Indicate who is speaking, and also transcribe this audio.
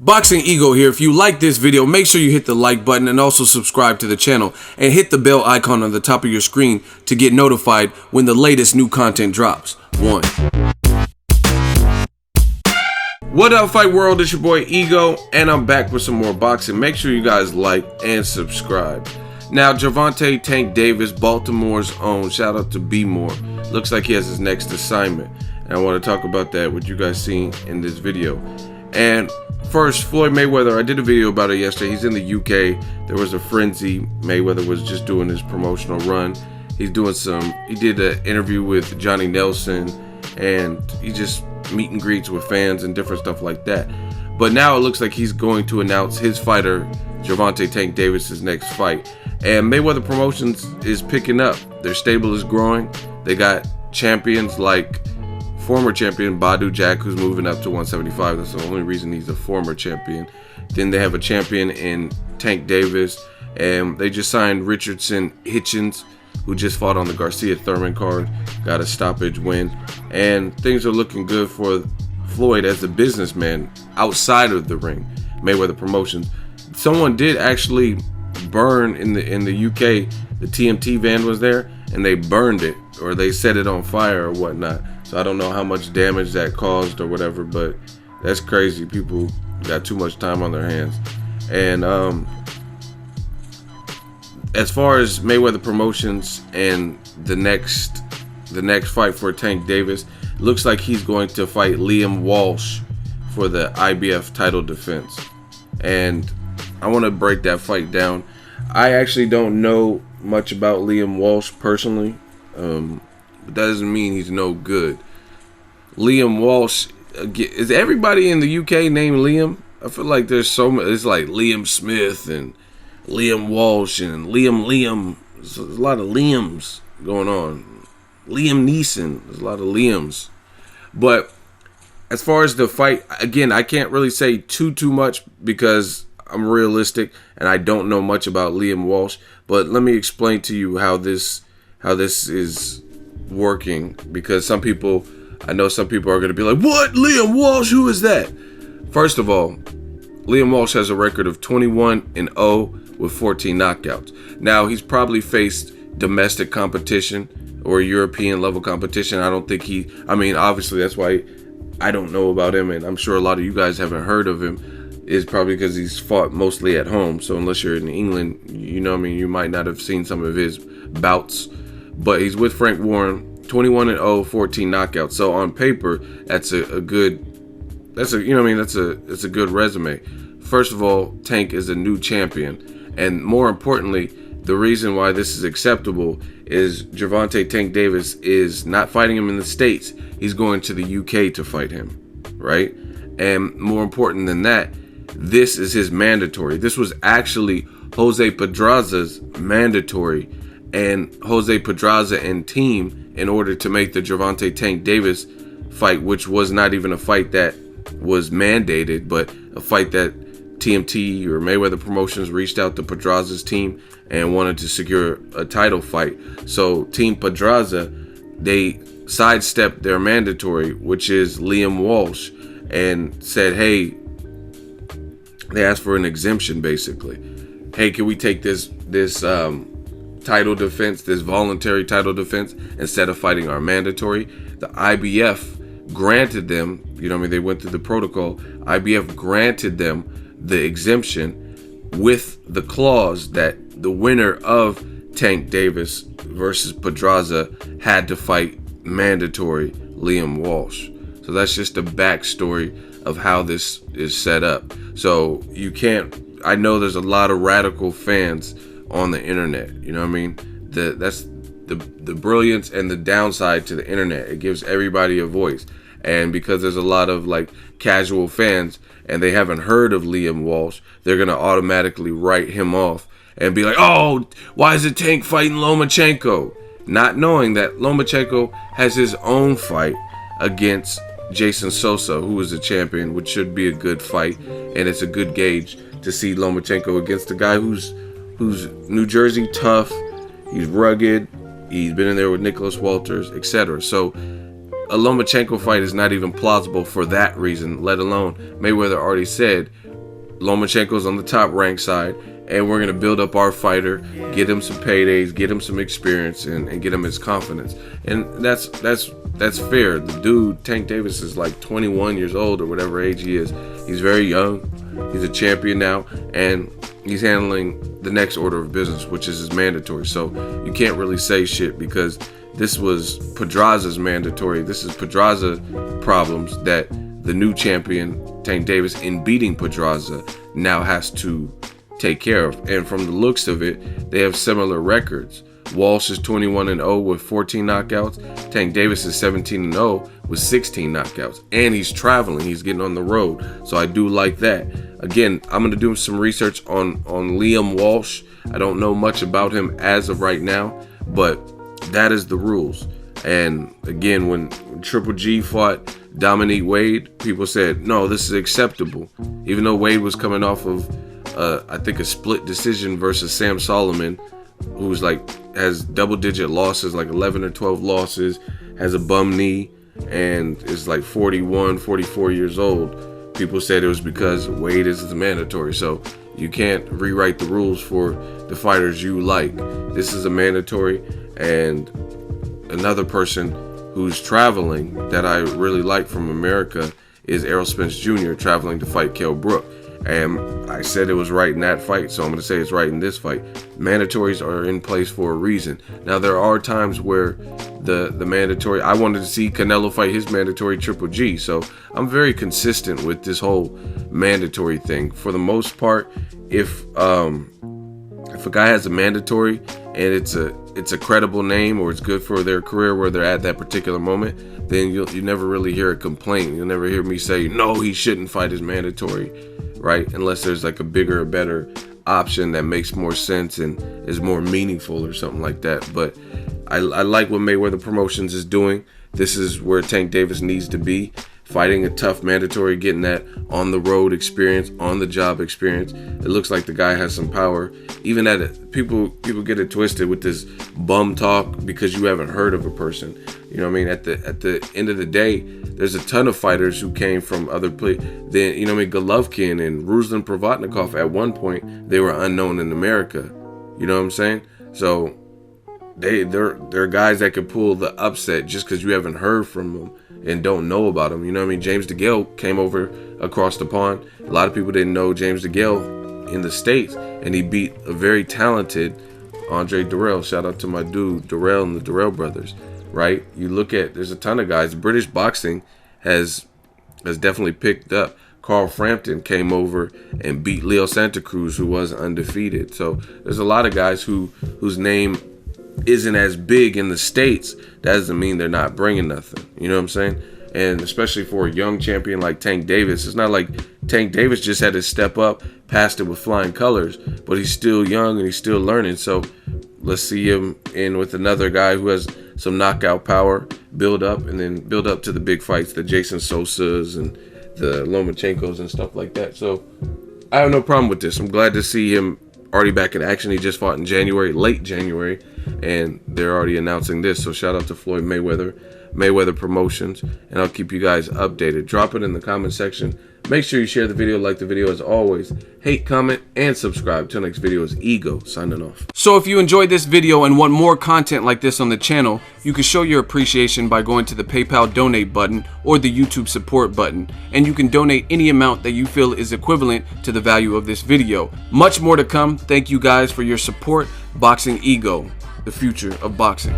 Speaker 1: Boxing Ego here. If you like this video, make sure you hit the like button and also subscribe to the channel and hit the bell icon on the top of your screen to get notified when the latest new content drops. What up, fight world? It's your boy Ego, and I'm back with some more boxing. Make sure you guys like and subscribe. Now, Gervonta Tank Davis, Baltimore's own, shout out to B More, looks like he has his next assignment, and I want to talk about that, what you guys seen in this video. And first, Floyd Mayweather, I did a video about it yesterday. He's in the UK. There was a frenzy. Mayweather was just doing his promotional run. He did an interview with Johnny Nelson, and he just meet and greets with fans and different stuff like that. But now it looks like he's going to announce his fighter, Gervonta Tank Davis's next fight. And Mayweather Promotions is picking up. Their stable is growing. They got champions like former champion Badu Jack, who's moving up to 175. That's the only reason he's a former champion. Then they have a champion in Tank Davis, and they just signed Richardson Hitchens, who just fought on the Garcia Thurman card, got a stoppage win, and things are looking good for Floyd as a businessman outside of the ring. Mayweather Promotions. Someone did actually burn in the UK. The TMT van was there, and they burned it, or they set it on fire or whatnot. So I don't know how much damage that caused or whatever, but that's crazy. People got too much time on their hands. And as far as Mayweather Promotions and the next fight for Tank Davis, looks like he's going to fight Liam Walsh for the IBF title defense. And I want to break that fight down. I actually don't know much about Liam Walsh personally. But that doesn't mean he's no good. Liam Walsh, is everybody in the UK named Liam? I feel like there's so much. It's like Liam Smith and Liam Walsh and Liam. There's a lot of Liams going on. Liam Neeson. There's a lot of Liams. But as far as the fight, again, I can't really say too much because I'm realistic and I don't know much about Liam Walsh. But let me explain to you how this is working, because I know some people are going to be like, what? Liam Walsh? Who is that? First of all, Liam Walsh has a record of 21-0 with 14 knockouts. Now, he's probably faced domestic competition or European level competition. I don't think obviously that's why I don't know about him, and I'm sure a lot of you guys haven't heard of him, is probably because he's fought mostly at home. So unless you're in England, you might not have seen some of his bouts. But he's with Frank Warren, 21-0, 14 knockouts. So on paper, that's a good resume. First of all, Tank is a new champion, and more importantly, the reason why this is acceptable is Gervonta Tank Davis is not fighting him in the States. He's going to the UK to fight him, right? And more important than that, this is his mandatory. This was actually Jose Pedraza's mandatory, and Jose Pedraza and team, in order to make the Gervonta Tank Davis fight, which was not even a fight that was mandated, but a fight that TMT or Mayweather Promotions reached out to Pedraza's team and wanted to secure a title fight. So Team Pedraza, they sidestepped their mandatory, which is Liam Walsh, and said, hey, they asked for an exemption basically. Hey, can we take this title defense, this voluntary title defense, instead of fighting our mandatory? The IBF granted them, they went through the protocol. IBF granted them the exemption with the clause that the winner of Tank Davis versus Pedraza had to fight mandatory Liam Walsh. So that's just a backstory of how this is set up. So I know there's a lot of radical fans on the internet, that's the brilliance and the downside to the internet. It gives everybody a voice, and because there's a lot of casual fans and they haven't heard of Liam Walsh, they're gonna automatically write him off and be like, oh, why is it Tank fighting Lomachenko? Not knowing that Lomachenko has his own fight against Jason Sosa, who is a champion, which should be a good fight, and it's a good gauge to see Lomachenko against a guy who's New Jersey tough, he's rugged, he's been in there with Nicholas Walters, etc. So a Lomachenko fight is not even plausible for that reason, let alone Mayweather already said Lomachenko's on the top rank side, and we're gonna build up our fighter, get him some paydays, get him some experience, and get him his confidence. And that's fair. The dude, Tank Davis, is like 21 years old or whatever age he is. He's very young. He's a champion now, and he's handling the next order of business, which is his mandatory. So you can't really say shit, because this was Pedraza's mandatory. This is Pedraza problems that the new champion, Tank Davis, in beating Pedraza, now has to take care of. And from the looks of it, they have similar records. Walsh is 21-0 with 14 knockouts. Tank Davis is 17-0 with 16 knockouts. And he's traveling. He's getting on the road. So I do like that. Again, I'm going to do some research on Liam Walsh. I don't know much about him as of right now, but that is the rules. And again, when Triple G fought Dominique Wade, people said, no, this is acceptable. Even though Wade was coming off of, I think, a split decision versus Sam Solomon, who's has double-digit losses, like 11 or 12 losses, has a bum knee, and is like 41, 44 years old. People said it was because Wade is mandatory. So you can't rewrite the rules for the fighters you like. This is a mandatory. And another person who's traveling that I really like from America is Errol Spence Jr. traveling to fight Kell Brook. And I said it was right in that fight, so I'm going to say it's right in this fight. Mandatories are in place for a reason. Now, there are times where the mandatory, I wanted to see Canelo fight his mandatory Triple G, so I'm very consistent with this whole mandatory thing. For the most part, if a guy has a mandatory and it's a credible name, or it's good for their career where they're at that particular moment, then you never really hear a complaint. You'll never hear me say, no, he shouldn't fight his mandatory, right? Unless there's like a bigger or better option that makes more sense and is more meaningful or something like that. But I like what Mayweather Promotions is doing. This is where Tank Davis needs to be, fighting a tough mandatory, getting that on the road experience, on the job experience. It looks like the guy has some power. Even at it, people get it twisted with this bum talk because you haven't heard of a person. You know what I mean? At the end of the day, there's a ton of fighters who came from other places. Then, you know what I mean? Golovkin and Ruslan Provatnikov, at one point, they were unknown in America. You know what I'm saying? So they're guys that could pull the upset just because you haven't heard from them and don't know about them. You know what I mean? James DeGale came over across the pond. A lot of people didn't know James DeGale in the States, and he beat a very talented Andre Durrell. Shout out to my dude Durrell and the Durrell brothers, right? You look at, there's a ton of guys. British boxing has definitely picked up. Carl Frampton came over and beat Leo Santa Cruz, who was undefeated. So there's a lot of guys whose name isn't as big in the States. That doesn't mean they're not bringing nothing. You know what I'm saying? And especially for a young champion like Tank Davis, it's not like Tank Davis just had to step up, passed it with flying colors, but he's still young and he's still learning. So let's see him in with another guy who has some knockout power, build up, and then build up to the big fights, the Jason Sosas and the Lomachenkos and stuff like that. So I have no problem with this. I'm glad to see him already back in action. He just fought in January, late January, and they're already announcing this. So shout out to Floyd Mayweather Promotions, and I'll keep you guys updated. Drop it in the comment section. Make sure you share the video, like the video as always. Hate, comment, and subscribe. Till next video is Ego signing off. So if you enjoyed this video and want more content like this on the channel, you can show your appreciation by going to the PayPal donate button or the YouTube support button, and you can donate any amount that you feel is equivalent to the value of this video. Much more to come. Thank you guys for your support. Boxing Ego, the future of boxing.